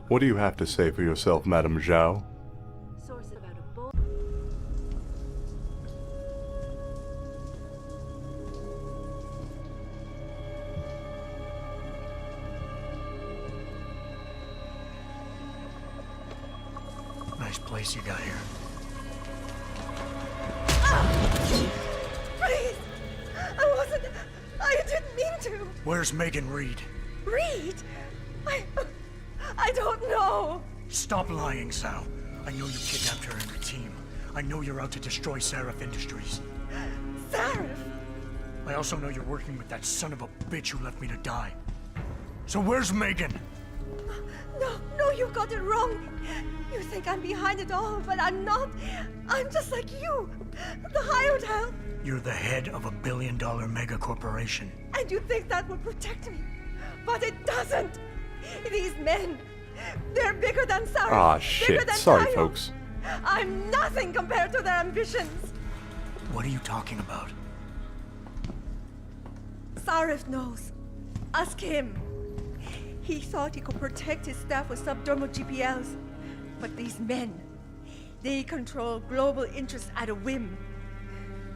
What do you have to say for yourself, Madame Zhao? Nice place you got here. Please! I didn't mean to! Where's Megan Reed? Reed? I don't know! Stop lying, Sal. I know you kidnapped her and her team. I know you're out to destroy Seraph Industries. Seraph? I also know you're working with that son of a bitch who left me to die. So where's Megan? No, you got it wrong. You think I'm behind it all, but I'm not. I'm just like you. The hired help. You're the head of a billion-dollar mega corporation. And you think that will protect me. But it doesn't. These men, they're bigger than Sarah. Ah, shit. Sorry, folks. I'm nothing compared to their ambitions. What are you talking about? Sarif knows. Ask him. He thought he could protect his staff with subdermal GPLs. But these men, they control global interests at a whim.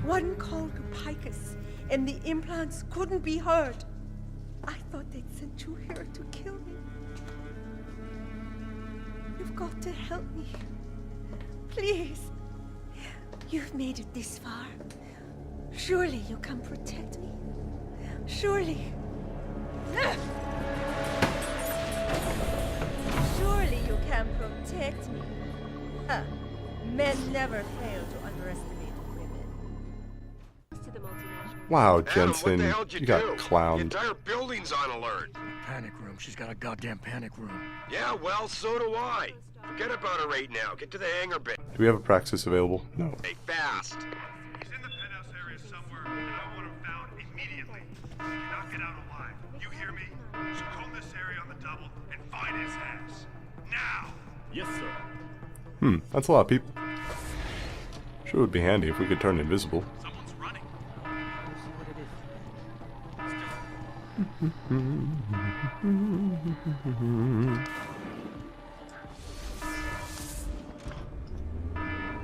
One call to Picus, and the implants couldn't be heard. I thought they'd sent you here to kill me. You've got to help me. Please. You've made it this far. Surely you can protect me. Surely. Surely you can protect me. Huh. Men never fail to underestimate women. Wow, Adam, Jensen, what the hell'd you got do? clowned. The entire building's on alert. Panic room. She's got a goddamn panic room. Yeah, well, so do I. Forget about her right now. Get to the hangar bay. Do we have a praxis available? No. Hey, fast. He's in the penthouse area somewhere, and I want him found immediately. He cannot get out alive. You hear me? So comb this area on the double and find his ass. Now! Yes, sir. That's a lot of people. Sure would be handy if we could turn invisible. Someone's running.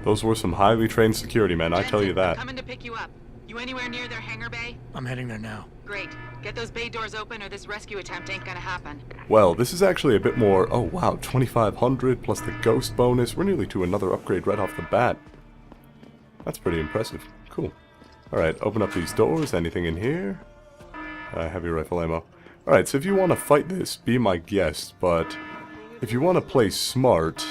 Those were some highly trained security men, I tell you that. Coming to pick you up. You anywhere near their hangar bay? I'm heading there now. Great. Get those bay doors open or this rescue attempt ain't gonna happen. Well, this is actually a bit more. Oh wow, 2,500 plus the ghost bonus. We're nearly to another upgrade right off the bat. That's pretty impressive. Cool. Alright, open up these doors. Anything in here? Heavy rifle ammo. Alright, so if you want to fight this, be my guest, but if you want to play smart,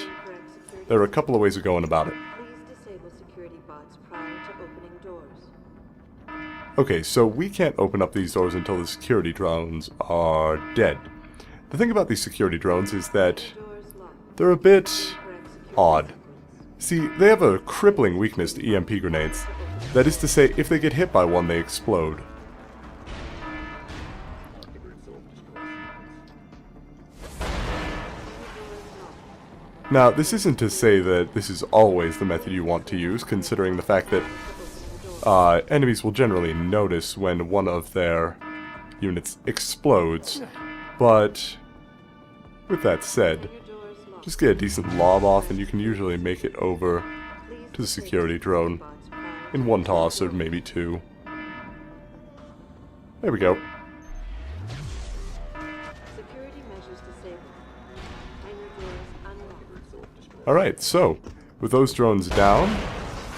there are a couple of ways of going about it. Please disable security bots prior to opening doors. Okay, so we can't open up these doors until the security drones are dead. The thing about these security drones is that Doors locked. they're a bit Correct security odd. sequence. See, they have a crippling weakness to EMP grenades. That is to say, if they get hit by one, they explode. Now, this isn't to say that this is always the method you want to use, considering the fact that enemies will generally notice when one of their units explodes. But, with that said, just get a decent lob off and you can usually make it over to the security drone in one toss or maybe two. There we go. Security measures disabled. Hangar doors unlocked. Alright, so, with those drones down,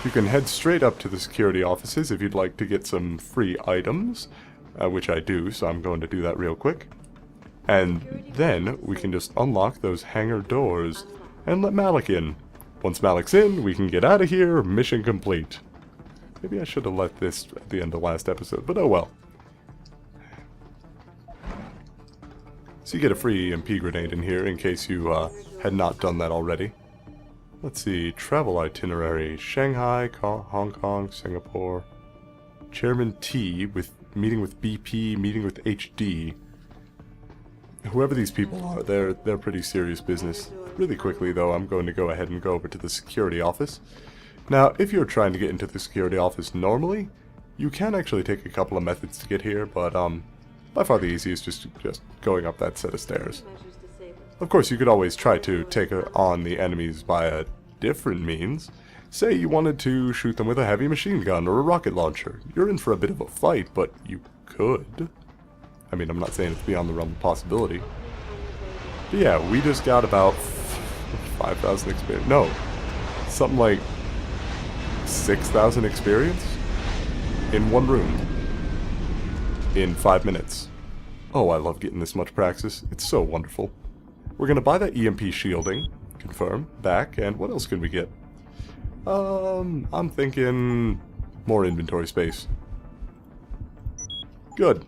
you can head straight up to the security offices if you'd like to get some free items, which I do, so I'm going to do that real quick. And then we can just unlock those hangar doors and let Malik in. Once Malik's in, we can get out of here, mission complete. Maybe I should have let this at the end of last episode, but oh well. So you get a free EMP grenade in here in case you had not done that already. Let's see, travel itinerary, Shanghai, Hong Kong, Singapore. Chairman T with meeting with BP, meeting with HD. Whoever these people are, they're pretty serious business. Really quickly though, I'm going to go ahead and go over to the security office. Now, if you're trying to get into the security office normally, you can actually take a couple of methods to get here, but by far the easiest is just going up that set of stairs. Measures disabled. Of course, you could always try to take on the enemies via different means. Say you wanted to shoot them with a heavy machine gun or a rocket launcher. You're in for a bit of a fight, but you could. I mean, I'm not saying it's beyond the realm of possibility. But yeah, we just got about 5,000 experience. No, something like 6,000 experience in one room in 5 minutes. Oh, I love getting this much praxis. It's so wonderful. We're gonna buy that EMP shielding. Confirm. Back. And what else can we get? I'm thinking more inventory space. Good.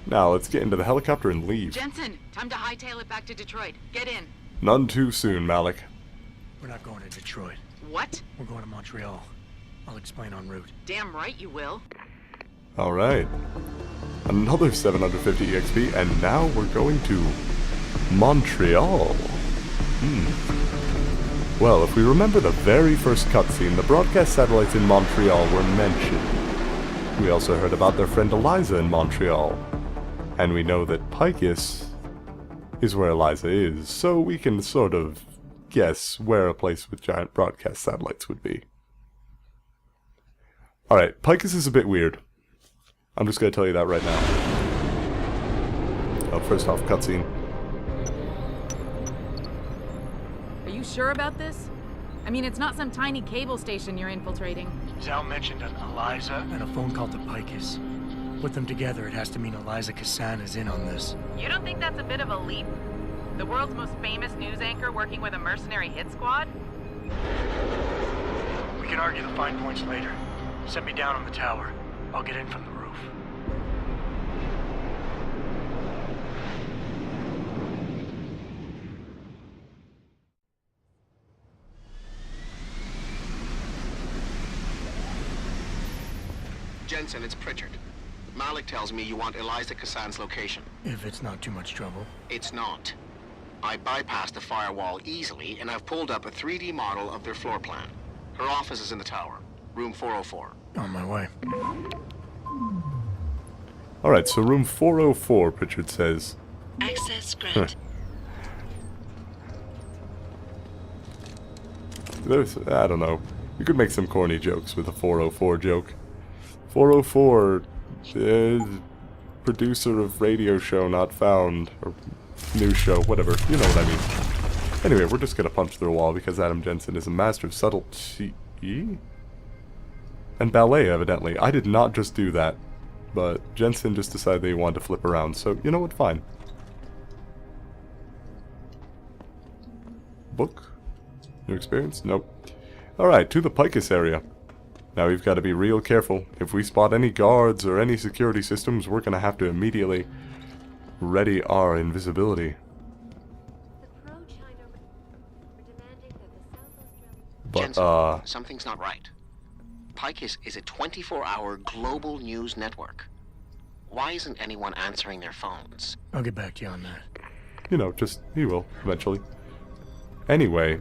Now, let's get into the helicopter and leave. Jensen, time to hightail it back to Detroit. Get in. None too soon, Malik. We're not going to Detroit. What? We're going to Montreal. I'll explain en route. Damn right you will. Alright. Another 750 EXP, and now we're going to Montreal. Well, if we remember the very first cutscene, the broadcast satellites in Montreal were mentioned. We also heard about their friend Eliza in Montreal. And we know that Picus is where Eliza is, so we can sort of guess where a place with giant broadcast satellites would be. Alright, Picus is a bit weird. I'm just going to tell you that right now. Oh, first off, cutscene. Are you sure about this? I mean, it's not some tiny cable station you're infiltrating. Zal mentioned an Eliza and a phone call to Picus. Put them together, it has to mean Eliza Kassan is in on this. You don't think that's a bit of a leap? The world's most famous news anchor working with a mercenary hit squad? We can argue the fine points later. Set me down on the tower. I'll get in from the roof. Jensen, it's Pritchard. Malik tells me you want Eliza Kassan's location. If it's not too much trouble. It's not. I bypassed the firewall easily, and I've pulled up a 3D model of their floor plan. Her office is in the tower, room 404. On my way. Alright, so room 404, Pritchard says. Access granted. There's, I don't know. You could make some corny jokes with a 404 joke. 404, producer of radio show not found, or news show, whatever, you know what I mean. Anyway, we're just gonna punch through a wall because Adam Jensen is a master of subtlety and ballet, evidently. I did not just do that, but Jensen just decided they wanted to flip around, so you know what, fine. Book? New experience? Nope. Alright, to the Picus area. Now we've got to be real careful. If we spot any guards or any security systems, we're going to have to immediately ready our invisibility. But, Jensen, something's not right. Picus is a 24-hour global news network. Why isn't anyone answering their phones? I'll get back to you on that. you know, just, he will, eventually. Anyway,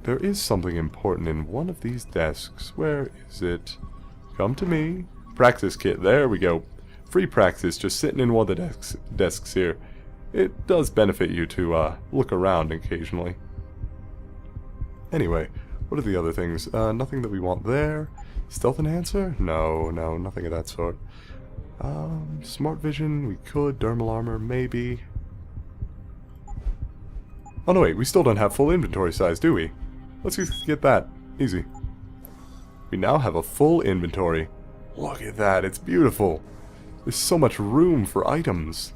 there is something important in one of these desks. Where is it? Come to me. Praxis kit, there we go. Free praxis just sitting in one of the desks here. It does benefit you to look around occasionally. Anyway, what are the other things? Nothing that we want there. Stealth enhancer? No, nothing of that sort. Smart vision, we could. Dermal armor, maybe. Oh no, wait, we still don't have full inventory size, do we? Let's just get that. Easy. We now have a full inventory. Look at that, it's beautiful. There's so much room for items.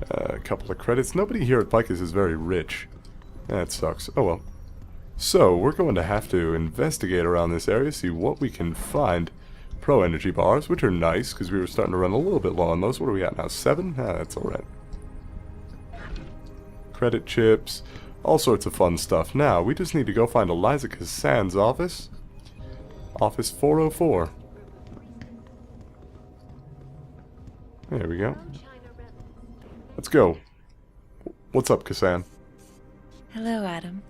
A couple of credits. Nobody here at Picus is very rich. That sucks. Oh well. So, we're going to have to investigate around this area, see what we can find. Pro energy bars, which are nice, because we were starting to run a little bit low on those. What are we at now? 7? Ah, that's alright. Credit chips. All sorts of fun stuff. Now, we just need to go find Eliza Kassan's office. Office 404. There we go. Let's go. What's up, Kassan? Hello, Adam.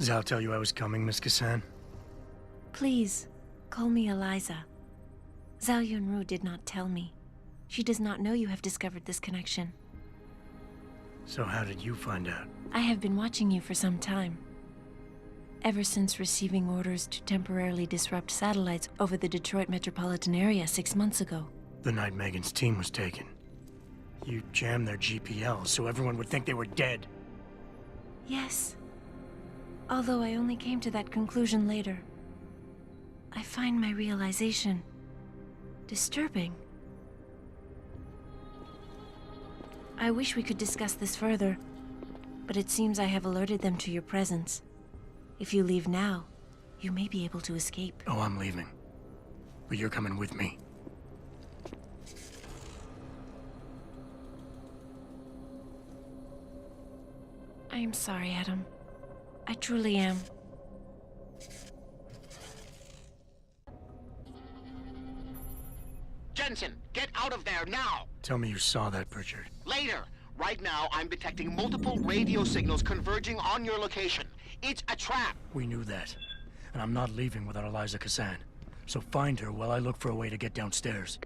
Zal tell you I was coming, Miss Kassan? Please, call me Eliza. Zhao Yunru did not tell me. She does not know you have discovered this connection. So how did you find out? I have been watching you for some time. Ever since receiving orders to temporarily disrupt satellites over the Detroit metropolitan area 6 months ago. The night Megan's team was taken. You jammed their GPL so everyone would think they were dead. Yes. Although I only came to that conclusion later. I find my realization disturbing. I wish we could discuss this further, but it seems I have alerted them to your presence. If you leave now, you may be able to escape. Oh, I'm leaving. But you're coming with me. I am sorry, Adam. I truly am. Jensen, get out of there now! Tell me you saw that, Pritchard. Later! Right now, I'm detecting multiple radio signals converging on your location. It's a trap! We knew that. And I'm not leaving without Eliza Cassan. So find her while I look for a way to get downstairs.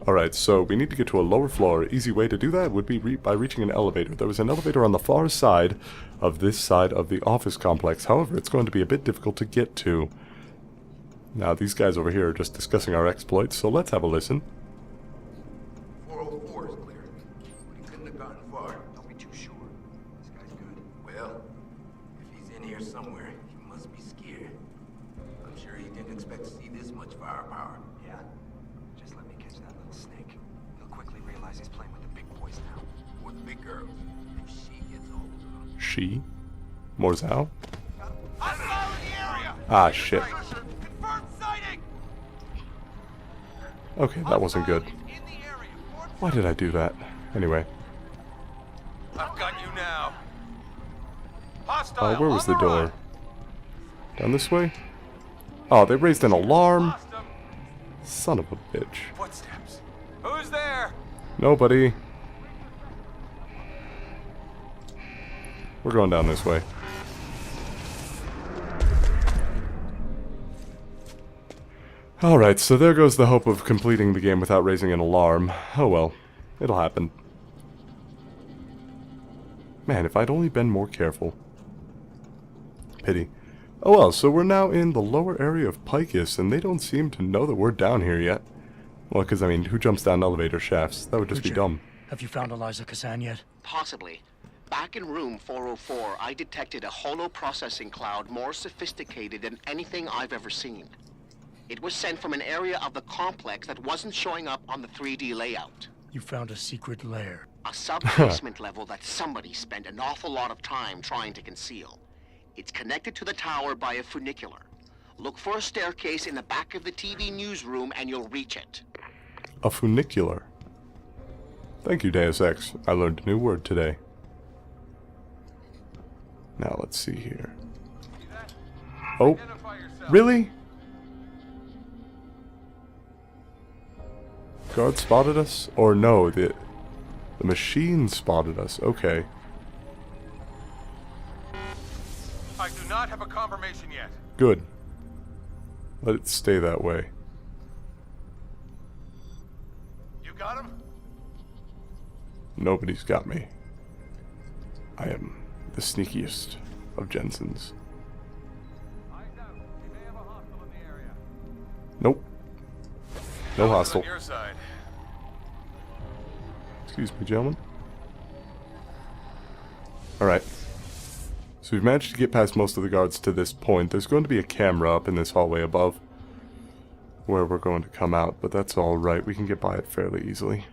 Alright, so we need to get to a lower floor. Easy way to do that would be by reaching an elevator. There was an elevator on the far side of this side of the office complex. However, it's going to be a bit difficult to get to. Now, these guys over here are just discussing our exploits, so let's have a listen. 404 is clear, but he couldn't have gotten far. Don't be too sure. This guy's good. Well, if he's in here somewhere, he must be scared. I'm sure he didn't expect to see this much firepower. Yeah. Just let me catch that little snake. He'll quickly realize he's playing with the big boys now. Or the big girls, if she gets hold of him. She? More Zhao? Hostile in the area! Ah, shit. Confirmed sighting! Okay, that wasn't good. Why did I do that? Anyway. I've got you now. Hostile. Where was the door? Down this way? Oh, they raised an alarm. Son of a bitch. Footsteps. Who's there? Nobody. We're going down this way. Alright, so there goes the hope of completing the game without raising an alarm. Oh well, it'll happen. Man, if I'd only been more careful. Pity. Oh well, so we're now in the lower area of Picus, and they don't seem to know that we're down here yet. Well, because, I mean, who jumps down elevator shafts? That would just be dumb. Have you found Eliza Cassan yet? Possibly. Back in room 404, I detected a holo processing cloud more sophisticated than anything I've ever seen. It was sent from an area of the complex that wasn't showing up on the 3D layout. You found a secret lair. A sub-basement level that somebody spent an awful lot of time trying to conceal. It's connected to the tower by a funicular. Look for a staircase in the back of the TV newsroom and you'll reach it. A funicular. Thank you, Deus Ex. I learned a new word today. Now let's see here. Oh, really? Guard spotted us? Or no, the machine spotted us. Okay. I do not have a confirmation yet. Good. Let it stay that way. You got him? Nobody's got me. I am the sneakiest of Jensens. Nope. No hostile. On your side. Excuse me, gentlemen. Alright. So we've managed to get past most of the guards to this point. There's going to be a camera up in this hallway above where we're going to come out, but that's alright. We can get by it fairly easily.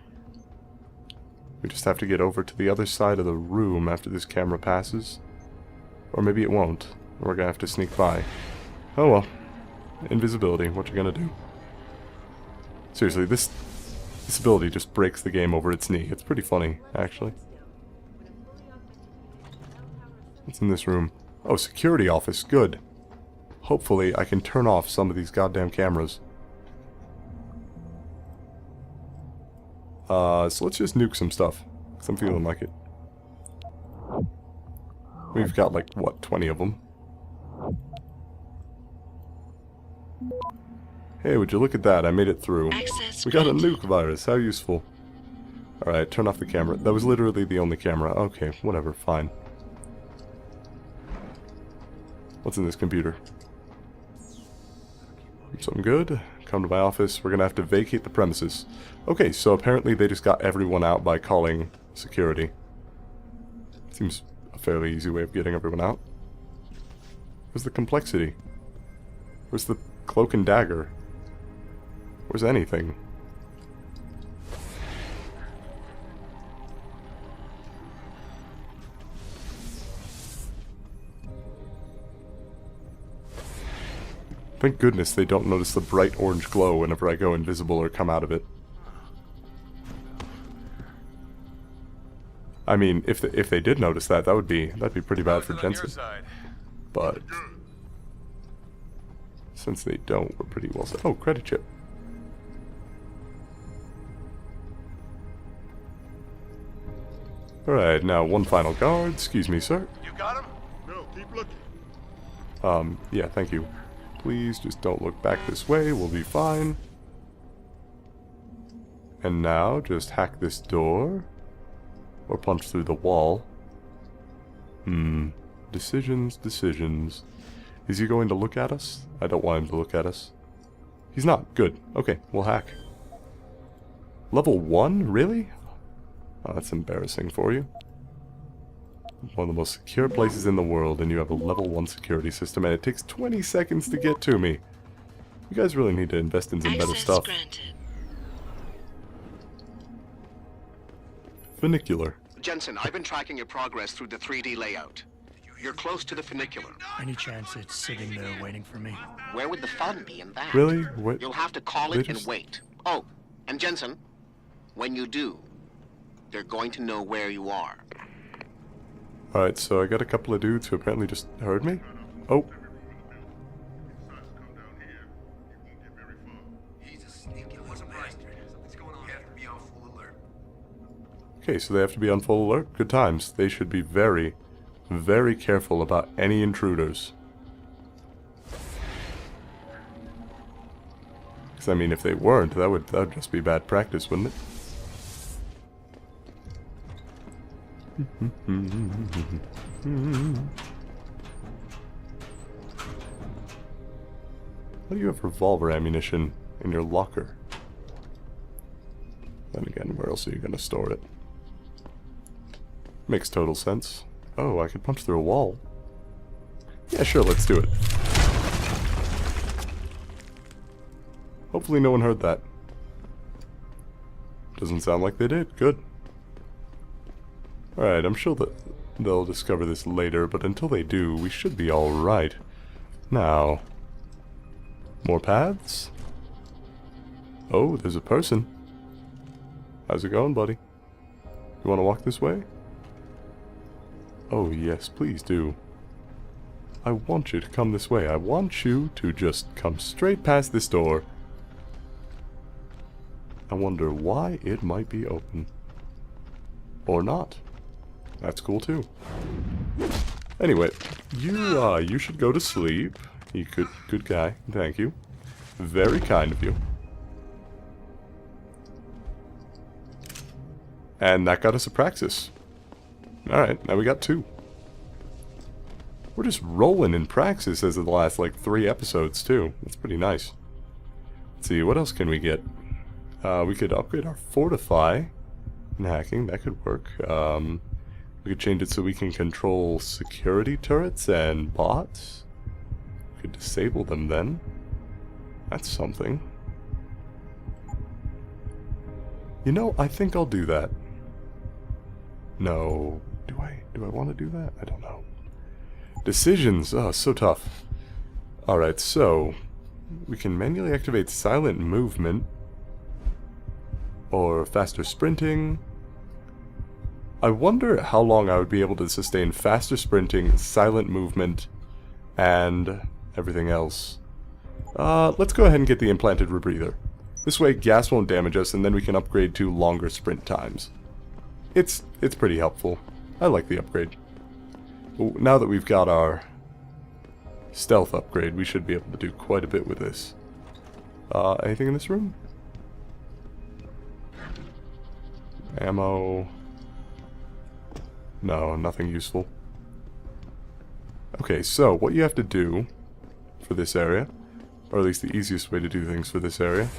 We just have to get over to the other side of the room after this camera passes. Or maybe it won't. We're gonna have to sneak by. Oh well. Invisibility, what you gonna do? Seriously, this ability just breaks the game over its knee. It's pretty funny, actually. What's in this room? Oh, security office. Good. Hopefully, I can turn off some of these goddamn cameras. So let's just nuke some stuff. Because I'm feeling like it. We've got, like, what, 20 of them? Hey, would you look at that? I made it through. Access We got a granted. nuke virus. How useful. Alright, turn off the camera. That was literally the only camera. Okay, whatever, fine. What's in this computer? Something good. Come to my office. We're gonna have to vacate the premises. Okay, so apparently they just got everyone out by calling security. Seems a fairly easy way of getting everyone out. Where's the complexity? Where's the cloak and dagger? Where's anything? Thank goodness they don't notice the bright orange glow whenever I go invisible or come out of it. I mean, if they did notice that, that'd be pretty bad for Jensen. But since they don't, we're pretty well set. Oh, credit chip. Alright, now one final guard. Excuse me, sir. You got him? No, keep looking. Yeah, thank you. Please just don't look back this way. We'll be fine. And now, just hack this door. Or punch through the wall. Decisions, decisions. Is he going to look at us? I don't want him to look at us. He's not. Good. Okay, we'll hack. Level 1? Really? Oh, that's embarrassing for you. One of the most secure places in the world, and you have a level 1 security system, and it takes 20 seconds to get to me. You guys really need to invest in some better stuff. Granted. Funicular. Jensen, I've been tracking your progress through the 3D layout. You're close to the funicular. Any chance it's sitting there waiting for me? Where would the fun be in that? Really? What? You'll have to call it and wait. Oh, and Jensen, when you do, they're going to know where you are. Alright, so I got a couple of dudes who apparently just heard me. Oh. He's a sneaky little bastard. Something's going on. You have to be on full alert. Okay, so they have to be on full alert. Good times. They should be very, very careful about any intruders. Because, I mean, if they weren't, that would just be bad practice, wouldn't it? Why do you have revolver ammunition in your locker? Then again, where else are you going to store it? Makes total sense. Oh, I could punch through a wall. Yeah, sure, let's do it. Hopefully no one heard that. Doesn't sound like they did. Good. Alright, I'm sure that they'll discover this later, but until they do, we should be alright. Now, more paths? Oh, there's a person. How's it going, buddy? You want to walk this way? Oh, yes, please do. I want you to come this way. I want you to just come straight past this door. I wonder why it might be open. Or not. That's cool too. Anyway, you should go to sleep. You good guy. Thank you. Very kind of you. And that got us a praxis. Alright, now we got 2. We're just rolling in praxis as of the last, like, 3 episodes, too. That's pretty nice. Let's see, what else can we get? We could upgrade our Fortify in hacking. That could work. We could change it so we can control security turrets and bots. We could disable them then. That's something. You know, I think I'll do that. No. Do I want to do that? I don't know. Decisions. Oh, so tough. Alright, so we can manually activate silent movement or faster sprinting. I wonder how long I would be able to sustain faster sprinting, silent movement, and everything else. Let's go ahead and get the implanted rebreather. This way gas won't damage us, and then we can upgrade to longer sprint times. It's pretty helpful. I like the upgrade. Well, now that we've got our stealth upgrade, we should be able to do quite a bit with this. Anything in this room? Ammo. No, nothing useful. Okay, so what you have to do for this area, or at least the easiest way to do things for this area,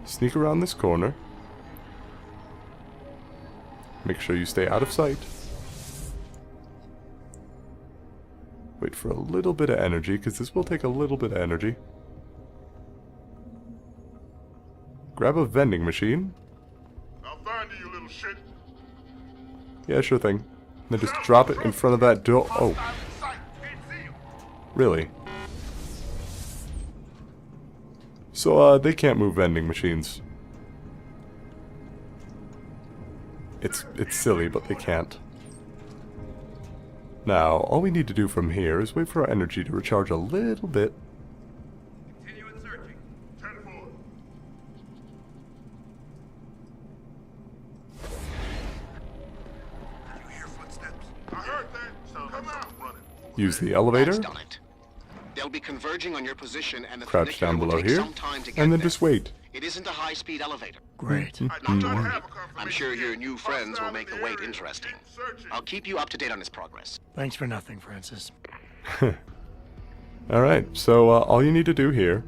sneak around this corner. Make sure you stay out of sight. Wait for a little bit of energy, because this will take a little bit of energy. Grab a vending machine. I'll find you, little shit. Yeah, sure thing. Then just drop it in front of that door. Oh. Really? So, they can't move vending machines. It's silly, but they can't. Now, all we need to do from here is wait for our energy to recharge a little bit. Continuing searching. 10-4. You hear footsteps? I heard that. So come out. Running. Use the elevator. That's done it. They'll be converging on your position, and the Crouch down funicular will below take here, some time to get and then there. just wait. It isn't a high-speed elevator. Great. I'm sure your new friends will make the wait interesting. I'll keep you up to date on his progress. Thanks for nothing, Francis. Alright, so all you need to do here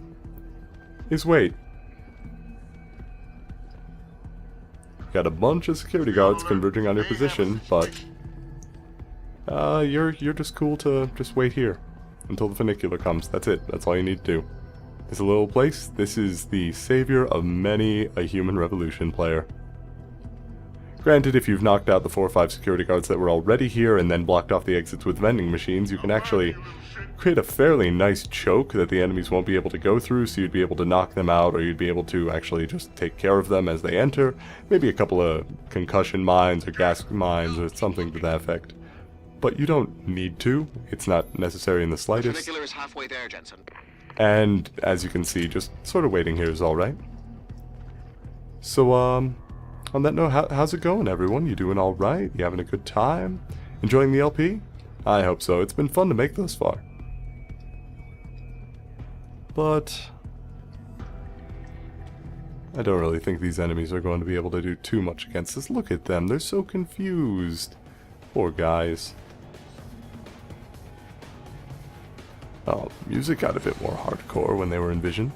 is wait. Got a bunch of security guards converging on your position, but you're just cool to just wait here until the funicular comes. That's it. That's all you need to do. This little place, this is the savior of many a human revolution player. Granted, if you've knocked out the 4 or 5 security guards that were already here and then blocked off the exits with vending machines, you can actually create a fairly nice choke that the enemies won't be able to go through, so you'd be able to knock them out, or you'd be able to actually just take care of them as they enter. Maybe a couple of concussion mines or gas mines or something to that effect. But you don't need to. It's not necessary in the The slightest. funicular is halfway there, Jensen. And as you can see, just sort of waiting here is alright. So, on that note, how's it going, everyone? You doing alright? You having a good time? Enjoying the LP? I hope so. It's been fun to make thus far. But I don't really think these enemies are going to be able to do too much against us. Look at them. They're so confused. Poor guys. Oh, music got a bit more hardcore when they were in Vision.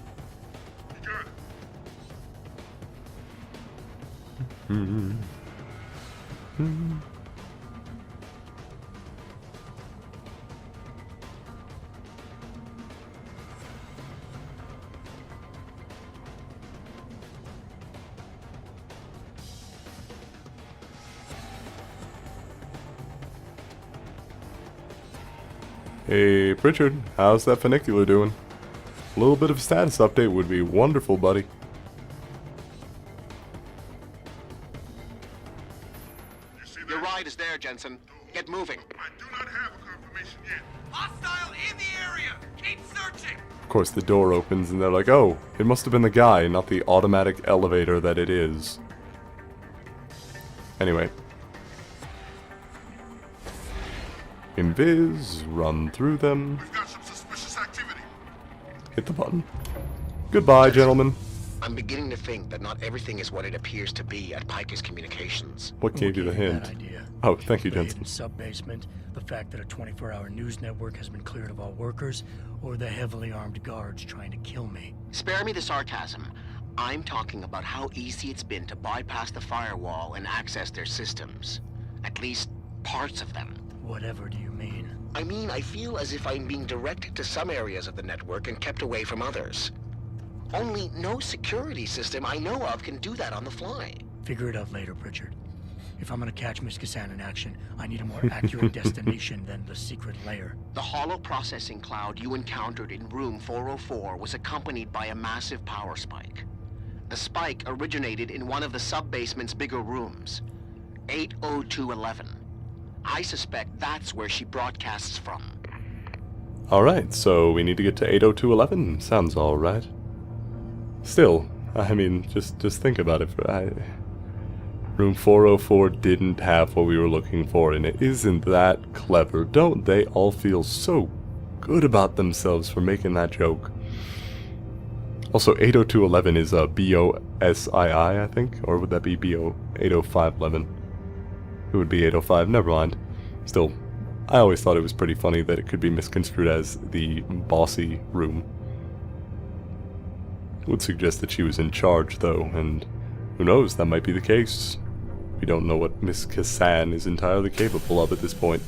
Hey, Pritchard, how's that funicular doing? A little bit of a status update would be wonderful, buddy. Your ride is there, Jensen. Get moving. I do not have a confirmation yet. Hostile in the area. Keep searching. Of course, the door opens and they're like, oh, it must have been the guy, not the automatic elevator that it is. Anyway. Invis, run through them. We've got some suspicious activity. Hit the button. Goodbye, gentlemen. I'm beginning to think that not everything is what it appears to be at Picus Communications. What gave you the hint? That idea. Oh, thank you, The Jensen. hidden sub-basement, the fact that a 24-hour news network has been cleared of all workers, or the heavily armed guards trying to kill me. Spare me the sarcasm. I'm talking about how easy it's been to bypass the firewall and access their systems. At least, parts of them. Whatever do you mean? I mean, I feel as if I'm being directed to some areas of the network and kept away from others. Only no security system I know of can do that on the fly. Figure it out later, Pritchard. If I'm gonna catch Miss Kassan in action, I need a more accurate destination than the secret lair. The hollow processing cloud you encountered in room 404 was accompanied by a massive power spike. The spike originated in one of the sub-basement's bigger rooms, 80211. I suspect that's where she broadcasts from. Alright, so we need to get to 80211. Sounds alright. Still, I mean, just think about it. Room 404 didn't have what we were looking for in it. Isn't that clever? Don't they all feel so good about themselves for making that joke? Also, 80211 is BOSII, I think? Or would that be BO 80511? It would be 805, never mind. Still, I always thought it was pretty funny that it could be misconstrued as the bossy room. Would suggest that she was in charge, though, and who knows, that might be the case. We don't know what Miss Kassan is entirely capable of at this point.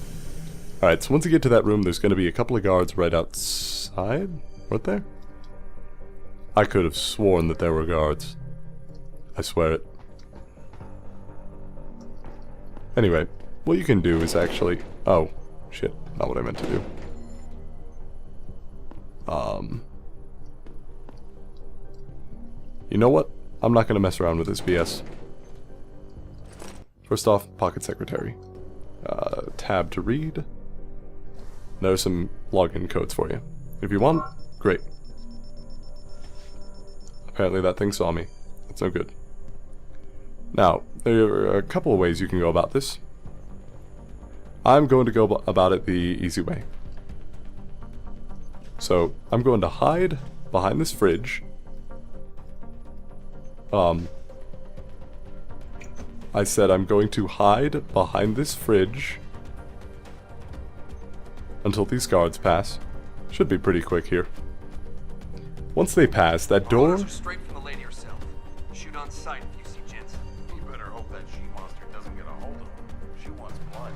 Alright, so once you get to that room, there's going to be a couple of guards right outside? Weren't there? I could have sworn that there were guards. I swear it. Anyway, what you can do is actually... Oh, shit, not what I meant to do. You know what? I'm not going to mess around with this BS. First off, Pocket Secretary. Tab to read. There's some login codes for you. If you want, great. Apparently that thing saw me. That's no good. Now, there are a couple of ways you can go about this. I'm going to go about it the easy way. So, I'm going to hide behind this fridge. I said I'm going to hide behind this fridge until these guards pass. Should be pretty quick here. Once they pass, that door... Orders are straight from the lady herself. Shoot on sight if you see Jensen. You better hope that she-monster doesn't get a hold of him. She wants blood.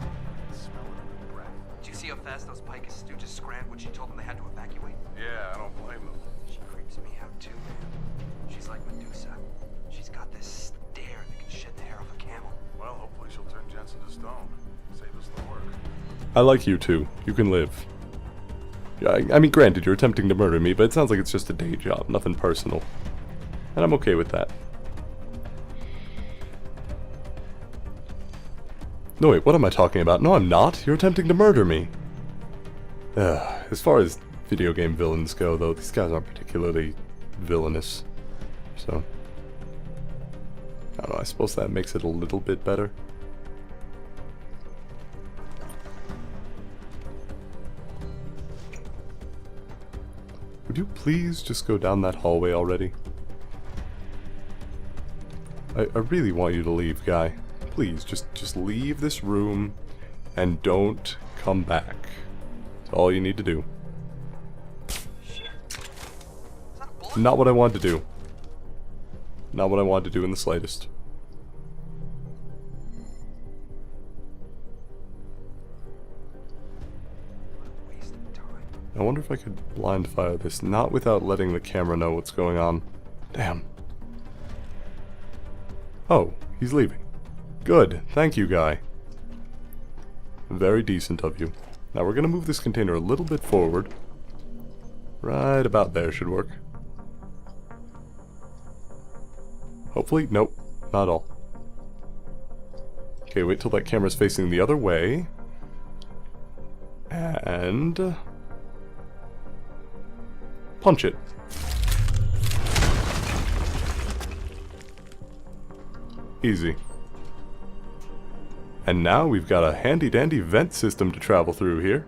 Smell it in her breath. Did you see how fast those Picus stooges scrammed when she told them they had to evacuate? Yeah, I don't blame them. She creeps me out too, man. She's like Medusa. She's got this stare that can shed the hair off a camel. Well, hopefully she'll turn Jensen to stone. Save us the work. I like you too. You can live. I mean, granted, you're attempting to murder me, but it sounds like it's just a day job, nothing personal. And I'm okay with that. No, wait, what am I talking about? No, I'm not. You're attempting to murder me. As far as video game villains go, though, these guys aren't particularly villainous. So, I don't know, I suppose that makes it a little bit better. Would you please just go down that hallway already? I really want you to leave, guy. Please, just leave this room and don't come back. That's all you need to do. Not what I wanted to do. Not what I wanted to do in the slightest. I wonder if I could blind fire this, not without letting the camera know what's going on. Damn. Oh, he's leaving. Good, thank you, guy. Very decent of you. Now we're gonna move this container a little bit forward. Right about there should work. Hopefully, nope, not at all. Okay, wait till that camera's facing the other way. And... punch it. Easy. And now we've got a handy-dandy vent system to travel through here.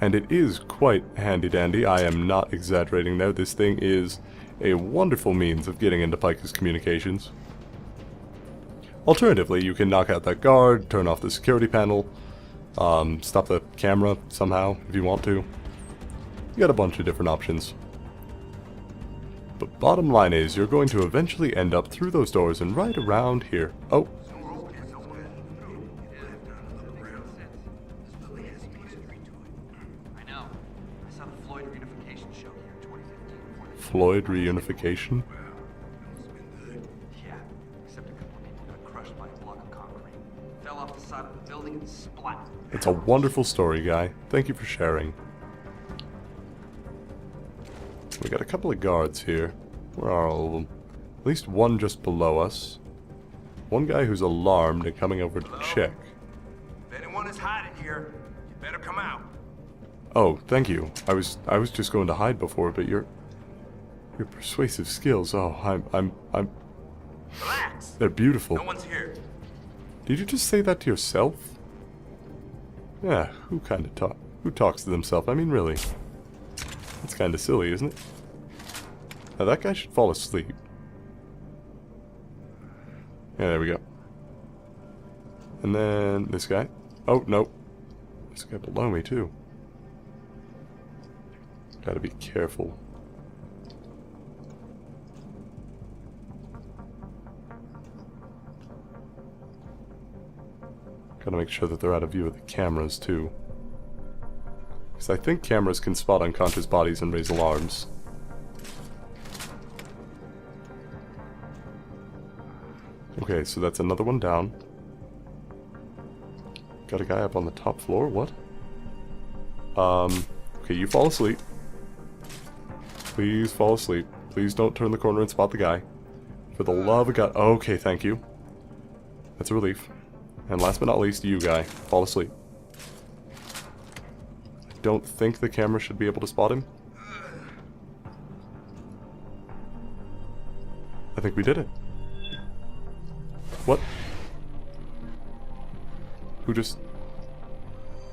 And it is quite handy-dandy, I am not exaggerating there. This thing is a wonderful means of getting into Picus communications. Alternatively, you can knock out that guard, turn off the security panel, stop the camera somehow if you want to. You got a bunch of different options. But bottom line is, you're going to eventually end up through those doors and right around here. Oh. I know. I saw the Floyd reunification show here in 2015. Floyd reunification? Yeah, except a couple of people got crushed by a block of concrete. Fell off the side of the building and splat. It's a wonderful story, guy. Thank you for sharing. We got a couple of guards here. Where are all of them? At least one just below us. One guy who's alarmed and coming over to check. If anyone is hiding here, you better come out. Oh, thank you. I was just going to hide before, but your persuasive skills. Oh, I'm Relax. they're beautiful. No one's here. Did you just say that to yourself? Yeah, who talks to themselves? I mean, really. It's kind of silly, isn't it? Now that guy should fall asleep. Yeah, there we go. And then this guy. Oh, no. This guy below me, too. Gotta be careful. Gotta make sure that they're out of view of the cameras, too. Because I think cameras can spot unconscious bodies and raise alarms. Okay, so that's another one down. Got a guy up on the top floor? What? Okay, you fall asleep. Please fall asleep. Please don't turn the corner and spot the guy. For the love of God. Okay, thank you. That's a relief. And last but not least, you guy. Fall asleep. I don't think the camera should be able to spot him. I think we did it. What? Who just...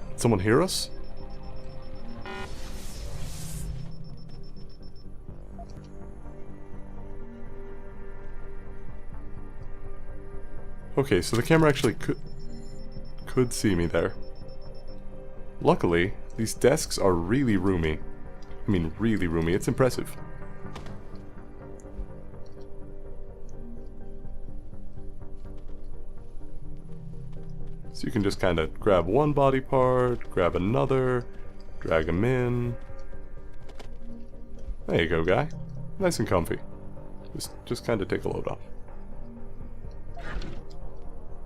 Did someone hear us? Okay, so the camera actually could see me there. Luckily, these desks are really roomy. I mean, really roomy. It's impressive. So you can just kind of grab one body part, grab another, drag them in. There you go, guy. Nice and comfy. Just kind of take a load off.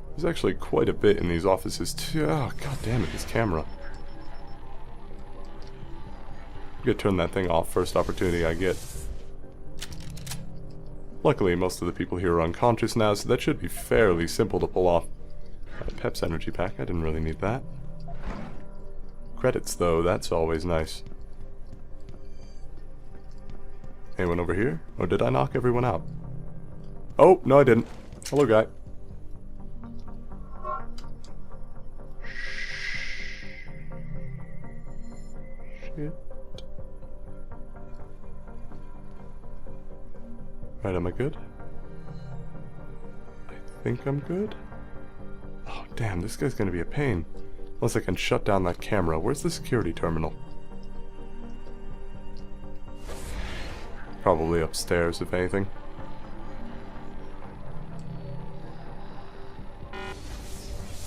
There's actually quite a bit in these offices too. Oh, god damn it, this camera. I'm gonna turn that thing off first opportunity I get. Luckily, most of the people here are unconscious now, so that should be fairly simple to pull off. Pep's energy pack, I didn't really need that. Credits though, that's always nice. Anyone over here? Or did I knock everyone out? Oh, no I didn't. Hello guy. Shit. Right, am I good? I think I'm good? Oh, damn, this guy's gonna be a pain. Unless I can shut down that camera. Where's the security terminal? Probably upstairs, if anything.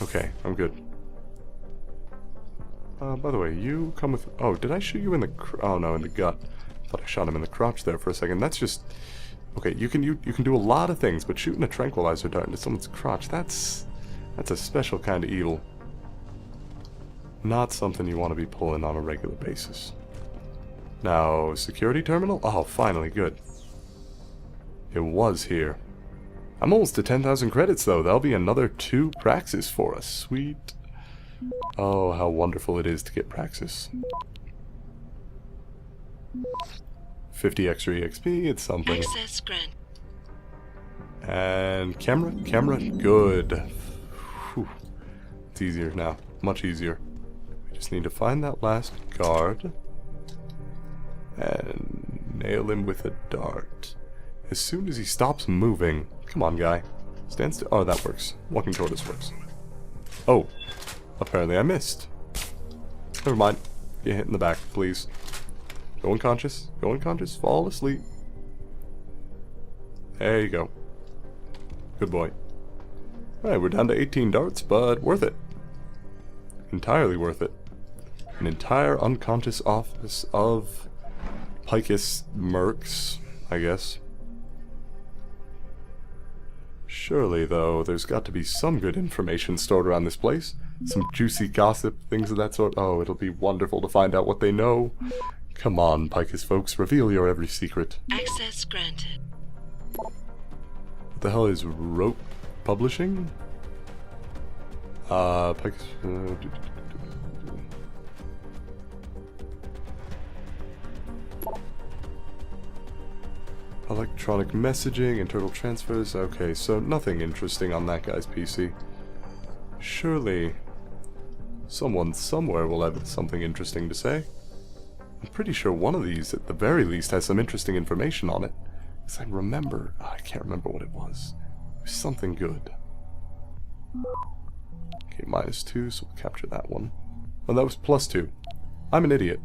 Okay, I'm good. By the way, you come with... Oh, did I shoot you in the... Oh, no, in the gut. I thought I shot him in the crotch there for a second. That's just... Okay, you can do a lot of things, but shooting a tranquilizer dart into someone's crotch, that's a special kind of evil. Not something you want to be pulling on a regular basis. Now, security terminal? Oh, finally, good. It was here. I'm almost to 10,000 credits, though. That'll be another 2 praxis for us. Sweet. Oh, how wonderful it is to get praxis. 50 extra EXP, it's something. Access grant. And camera, good. Whew. It's easier now, much easier. We just need to find that last guard and nail him with a dart. As soon as he stops moving, come on guy, stand still. Oh, that works. Walking toward us works. Oh, apparently I missed. Never mind. Get hit in the back, please. Go unconscious. Go unconscious. Fall asleep. There you go. Good boy. Alright, we're down to 18 darts, but worth it. Entirely worth it. An entire unconscious office of Picus mercs, I guess. Surely, though, there's got to be some good information stored around this place. Some juicy gossip, things of that sort. Oh, it'll be wonderful to find out what they know. Come on, Picus folks, reveal your every secret. Access granted. What the hell is Rope Publishing? Picus... Electronic messaging, internal transfers. Okay, so nothing interesting on that guy's PC. Surely, someone somewhere will have something interesting to say. I'm pretty sure one of these, at the very least, has some interesting information on it. Because I remember... I can't remember what it was. It was something good. Okay, -2, so we'll capture that one. Oh, that was +2. I'm an idiot.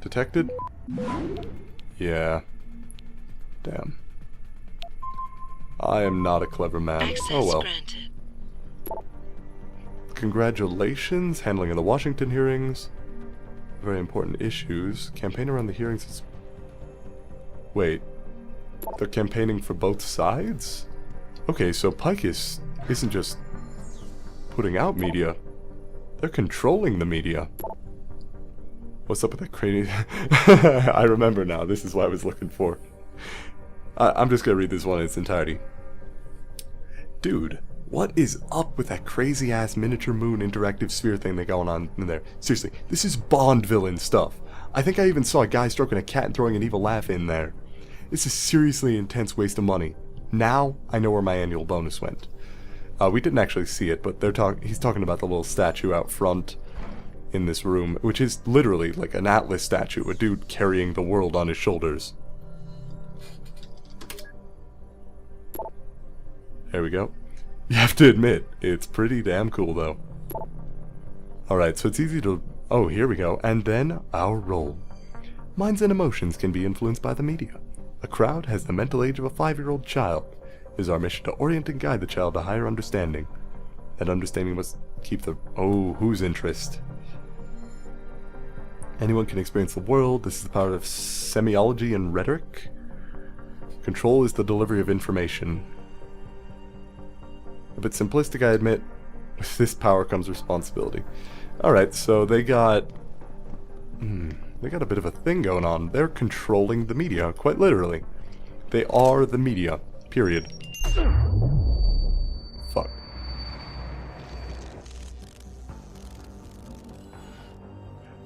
Detected? Yeah. Damn. I am not a clever man. Oh well. Granted. Congratulations, handling of the Washington hearings. Very important issues. Campaign around the hearings is... Wait. They're campaigning for both sides? Okay, so Picus isn't just putting out media. They're controlling the media. What's up with that crazy... I remember now. This is what I was looking for. I'm just gonna read this one in its entirety. Dude, what is up with that crazy-ass miniature moon interactive sphere thing they going on in there? Seriously, this is Bond villain stuff. I think I even saw a guy stroking a cat and throwing an evil laugh in there. This is seriously intense waste of money. Now, I know where my annual bonus went. We didn't actually see it, but he's talking about the little statue out front in this room, which is literally like an Atlas statue, a dude carrying the world on his shoulders. There we go. You have to admit, it's pretty damn cool though. Alright, so it's easy to... Oh, here we go. And then, our role. Minds and emotions can be influenced by the media. A crowd has the mental age of a 5-year-old child. It is our mission to orient and guide the child to higher understanding. That understanding must keep the... Oh, whose interest? Anyone can experience the world. This is the power of semiology and rhetoric. Control is the delivery of information. A bit simplistic, I admit. With this power comes responsibility. Alright, so they got... they got a bit of a thing going on. They're controlling the media, quite literally. They are the media. Period. Fuck.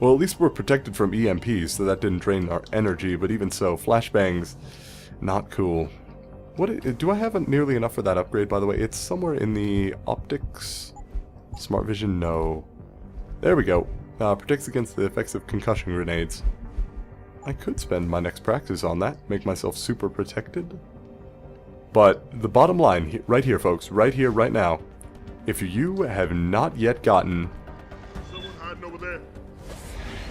Well, at least we're protected from EMPs, so that didn't drain our energy, but even so, flashbangs, not cool. Do I have nearly enough for that upgrade, by the way? It's somewhere in the optics. Smart vision, no. There we go. Protects against the effects of concussion grenades. I could spend my next practice on that, make myself super protected. But the bottom line, right here folks, right here, right now, if you have not yet gotten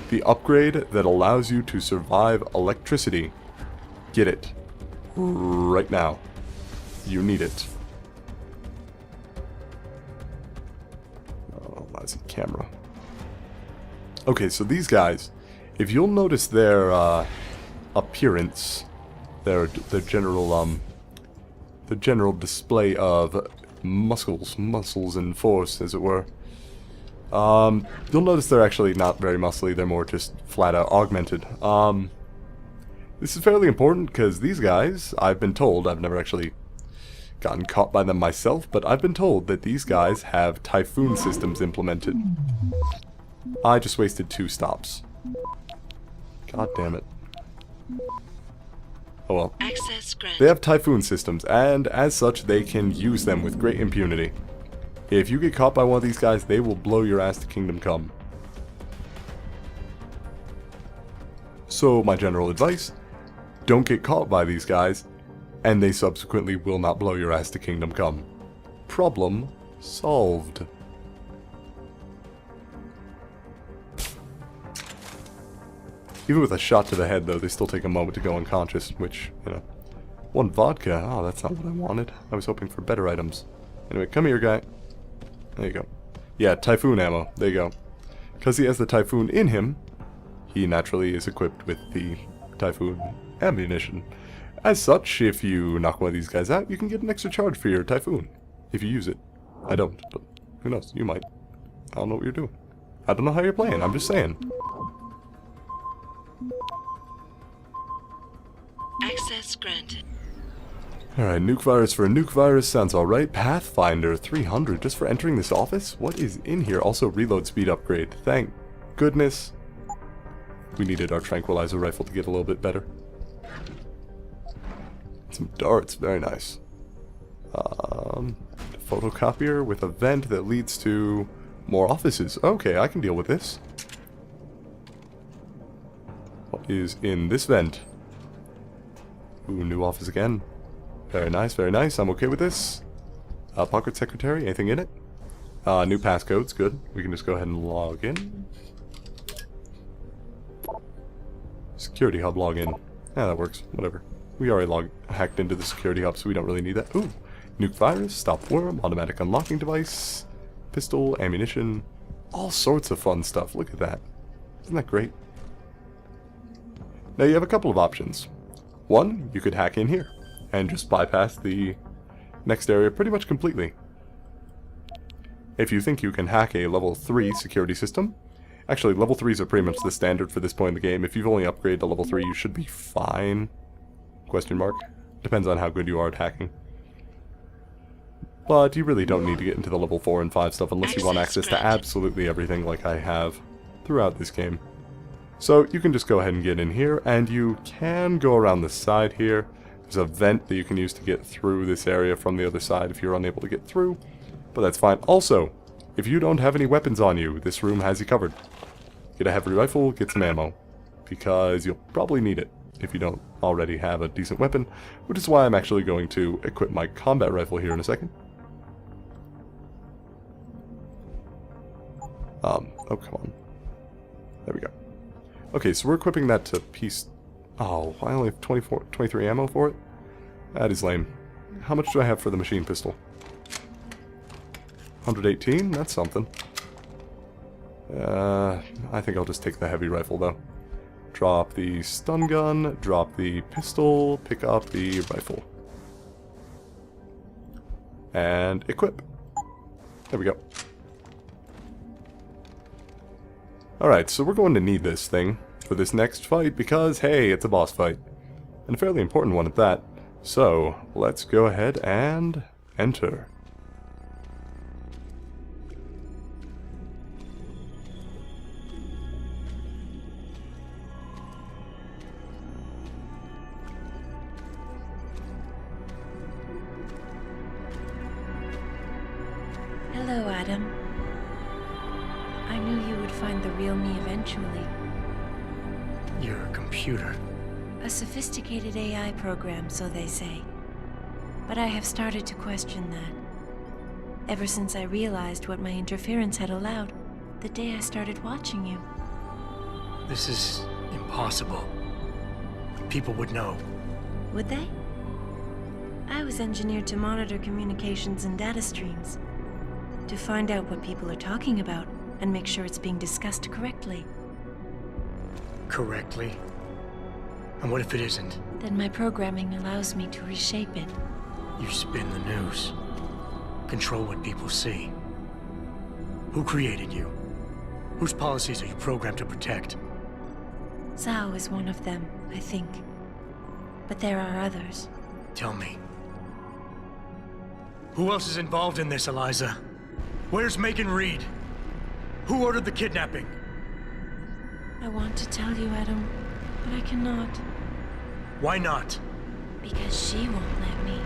the upgrade that allows you to survive electricity, get it. Right now. You need it. Oh, lousy camera. Okay, so these guys, if you'll notice their appearance, their general display of muscles and force, as it were. You'll notice they're actually not very muscly. They're more just flat out augmented. This is fairly important because these guys, I've been told, I've never actually gotten caught by them myself, but I've been told that these guys have typhoon systems implemented. I just wasted 2 stops. God damn it. Oh well. Access granted. They have typhoon systems, and as such, they can use them with great impunity. If you get caught by one of these guys, they will blow your ass to Kingdom Come. So, my general advice, don't get caught by these guys, and they subsequently will not blow your ass to Kingdom Come. Problem solved. Even with a shot to the head, though, they still take a moment to go unconscious, which, you know. 1 vodka? Oh, that's not what I wanted. I was hoping for better items. Anyway, come here, guy. There you go. Yeah, Typhoon ammo. There you go. Because he has the Typhoon in him, he naturally is equipped with the Typhoon ammunition. As such, if you knock one of these guys out, you can get an extra charge for your Typhoon. If you use it. I don't, but who knows? You might. I don't know what you're doing. I don't know how you're playing, I'm just saying. Access granted. Alright, nuke virus for a nuke virus sounds alright. Pathfinder 300 just for entering this office? What is in here? Also reload speed upgrade. Thank goodness. We needed our tranquilizer rifle to get a little bit better. Some darts, very nice. Photocopier with a vent that leads to more offices. Okay, I can deal with this. is in this vent. Ooh, new office again. Very nice, very nice. I'm okay with this. Pocket secretary, anything in it? New passcodes, good. We can just go ahead and log in. Security hub login. Yeah, that works. Whatever. We already hacked into the security hub, so we don't really need that. Ooh, nuke virus, stop worm, automatic unlocking device, pistol, ammunition, all sorts of fun stuff. Look at that. Isn't that great? Now you have a couple of options. One, you could hack in here and just bypass the next area pretty much completely. If you think you can hack a level 3 security system, actually level 3s are pretty much the standard for this point in the game. If you've only upgraded to level 3, you should be fine. Question mark. Depends on how good you are at hacking. But you really don't need to get into the level 4 and 5 stuff unless you want access to absolutely everything like I have throughout this game. So you can just go ahead and get in here, and you can go around the side here. There's a vent that you can use to get through this area from the other side if you're unable to get through. But that's fine. Also, if you don't have any weapons on you, this room has you covered. Get a heavy rifle, get some ammo, because you'll probably need it if you don't already have a decent weapon, which is why I'm actually going to equip my combat rifle here in a second. Oh, come on. There we go. Okay, so we're equipping that to piece... Oh, I only have 23 ammo for it? That is lame. How much do I have for the machine pistol? 118? That's something. I think I'll just take the heavy rifle, though. Drop the stun gun, drop the pistol, pick up the rifle. And equip. There we go. Alright, so we're going to need this thing for this next fight because, hey, it's a boss fight. And a fairly important one at that. So, let's go ahead and enter. Hello, Adam. I knew you would find the real me eventually. You're a computer. A sophisticated AI program, so they say. But I have started to question that. Ever since I realized what my interference had allowed, the day I started watching you. This is impossible. People would know. Would they? I was engineered to monitor communications and data streams. To find out what people are talking about, and make sure it's being discussed correctly. Correctly? And what if it isn't? Then my programming allows me to reshape it. You spin the news. Control what people see. Who created you? Whose policies are you programmed to protect? Zhao is one of them, I think. But there are others. Tell me. Who else is involved in this, Eliza? Where's Megan Reed? Who ordered the kidnapping? I want to tell you, Adam, but I cannot. Why not? Because she won't let me.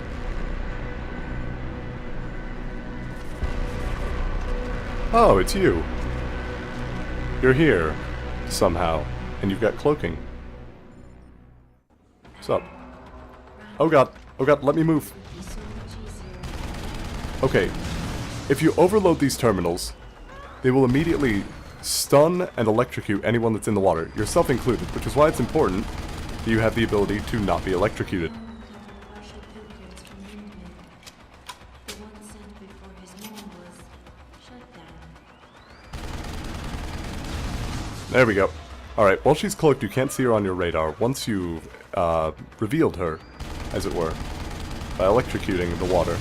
Oh, it's you. You're here, somehow, and you've got cloaking. What's up? Oh god, let me move. Okay, if you overload these terminals, they will immediately stun and electrocute anyone that's in the water, yourself included, which is why it's important that you have the ability to not be electrocuted. There we go. Alright, while she's cloaked, you can't see her on your radar. Once you've revealed her, as it were, by electrocuting the water.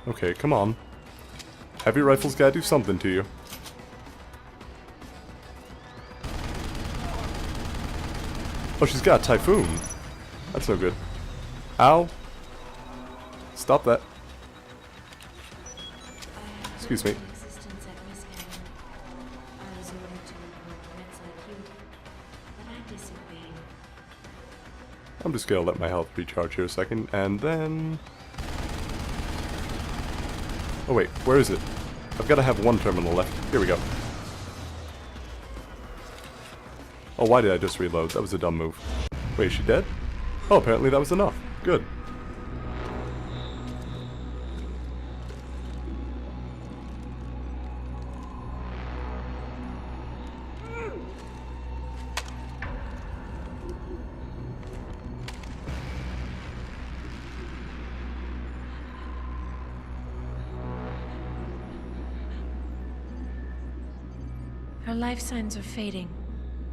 Okay, come on. Heavy rifles gotta do something to you. Oh, she's got a typhoon. That's no good. Ow. Stop that. Excuse me. I'm just gonna let my health recharge here a second, and then... Oh wait, where is it? I've got to have one terminal left. Here we go. Oh, why did I just reload? That was a dumb move. Wait, is she dead? Oh, apparently that was enough. Good. Her life signs are fading.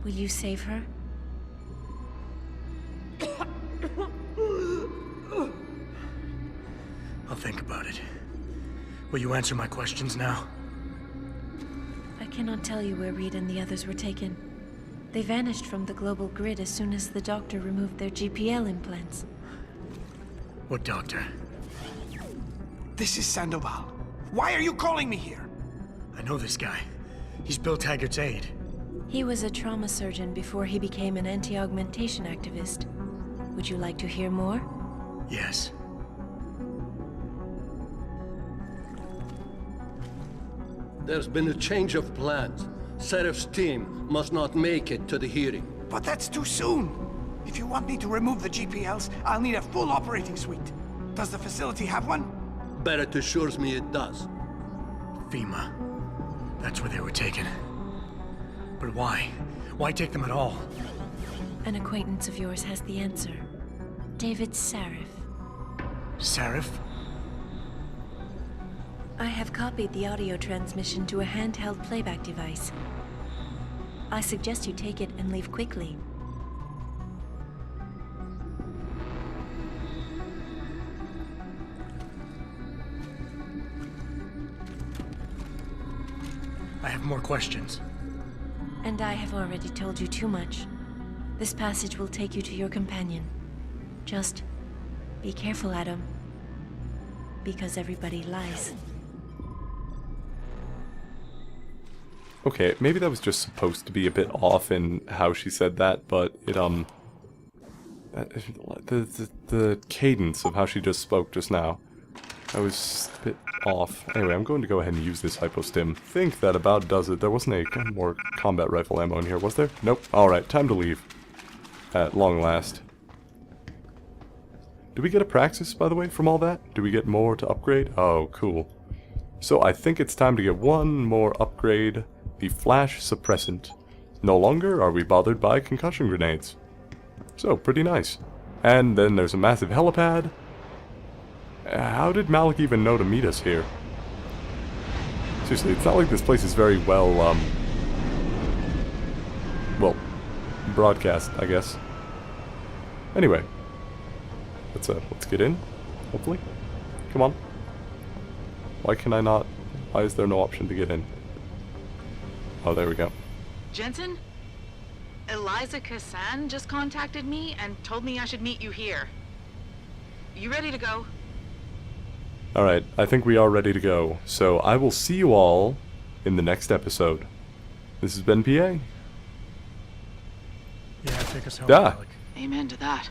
Will you save her? I'll think about it. Will you answer my questions now? I cannot tell you where Reed and the others were taken. They vanished from the global grid as soon as the doctor removed their GPL implants. What doctor? This is Sandoval. Why are you calling me here? I know this guy. He's Bill Taggart's aide. He was a trauma surgeon before he became an anti-augmentation activist. Would you like to hear more? Yes. There's been a change of plans. Serif's team must not make it to the hearing. But that's too soon. If you want me to remove the GPLs, I'll need a full operating suite. Does the facility have one? Barrett assures me it does. FEMA. That's where they were taken. But why? Why take them at all? An acquaintance of yours has the answer. David Sarif. Sarif? I have copied the audio transmission to a handheld playback device. I suggest you take it and leave quickly. I have more questions. And I have already told you too much. This passage will take you to your companion. Just be careful, Adam. Because everybody lies. Okay, maybe that was just supposed to be a bit off in how she said that, but it, the cadence of how she just spoke just now, I was a bit off. Anyway, I'm going to go ahead and use this hypostim. Think that about does it. There wasn't a more combat rifle ammo in here, was there? Nope. Alright, time to leave. At long last. Do we get a praxis, by the way, from all that? Do we get more to upgrade? Oh, cool. So I think it's time to get one more upgrade. The flash suppressant. No longer are we bothered by concussion grenades. So, pretty nice. And then there's a massive helipad. How did Malik even know to meet us here? Seriously, it's not like this place is very well, well, broadcast, I guess. Anyway. Let's get in, hopefully. Come on. Why can I not? Why is there no option to get in? Oh, there we go. Jensen? Eliza Kassan just contacted me and told me I should meet you here. You ready to go? Alright, I think we are ready to go. So I will see you all in the next episode. This has been PA. Yeah, take us home, Yeah. Alec. Amen to that.